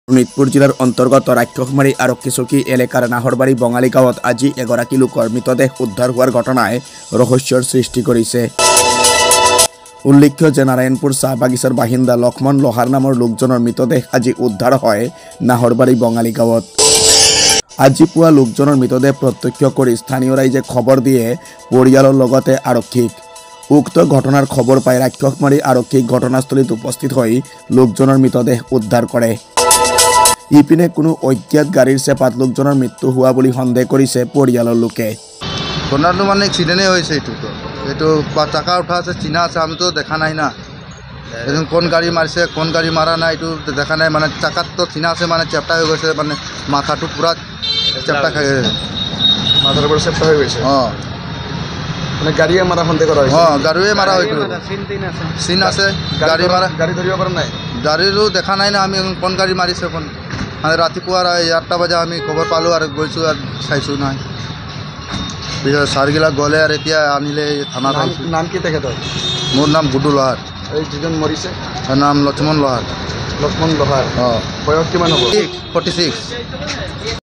শোণিতপুৰ জিলাৰ অন্তৰ্গত ৰাক্ষসমাৰী আৰক্ষী চকী এলেকাৰ নাহৰবাৰী বঙালী গাঁৱত আজি এগৰাকী লোকৰ মৃতদেহ উদ্ধাৰ হোৱাৰ ঘটনাই ৰহস্যৰ সৃষ্টি কৰিছে। উল্লেখ্য যে নাৰায়ণপুৰ চাহ বাগিচাৰ বাসিন্দা লক্ষ্মণ লোহাৰ নামৰ লোকজনৰ মৃতদেহ আজি উদ্ধাৰ হয় নাহৰবাৰী বঙালী গাঁৱত। আজি পুৱা লোকজনৰ মৃতদেহ প্ৰত্যক্ষ কৰি স্থানীয় ৰাইজে খবৰ দিয়ে পৰিয়ালৰ লগতে আৰক্ষীক। উক্ত ঘটনাৰ খবৰ পাই ৰাক্ষসমাৰী আৰক্ষী ঘটনাস্থলীত উপস্থিত হৈ লোকজনৰ মৃতদেহ উদ্ধাৰ কৰে। ইপিনে কোনো অজ্ঞাত গাড়ীৰ চেপাত লোকজনৰ মৃত্যু হোৱা বুলি সন্দেহ কৰিছে পৰিয়ালৰ লোকে। ঘটনাটো মানে এক্সিডেণ্টেই হৈছে। এইটো টাকা উঠা আছে, চিনা আছে, আমিতো দেখা নাই না। এজন কোন গাড়ী মাৰিছে, কোন গাড়ী মাৰা নাই এইটো দেখা নাই। মানে চাকাততো চিনা আছে, মানে চেপটা হৈ গৈছে, মানে মাথাটো পূৰা চেপটা খাই গৈছে, মাথাৰ পৰা চেপটা হৈ গৈছে। অঁ, মানে গাড়ীয়ে মাৰা সন্দেহ কৰা হৈছে। অঁ, গাড়ীয়ে মাৰা হয়তো চিন আছে। গাড়ী মাৰা, গাড়ী ধৰিব পৰা নাই। গাড়ীৰো দেখা নাই না আমি, কোন গাড়ী মাৰিছে কোন। মানে ৰাতিপুৱা 8টা বজা আমি খবৰ পালোঁ আৰু গৈছোঁ আৰু চাইছোঁ নাই। পিছত ছাৰগিলাক গ'লে আৰু এতিয়া আনিলে থানাত আহিছোঁ। নাম কি তেখেতৰ? মোৰ নাম গুডু লোহাৰ। এই যিজন মৰিছে তাৰ নাম লক্ষ্মণ লোহাৰ। লক্ষ্মণ লোহাৰ। অঁ, বয়স কিমান হ'ব? 46।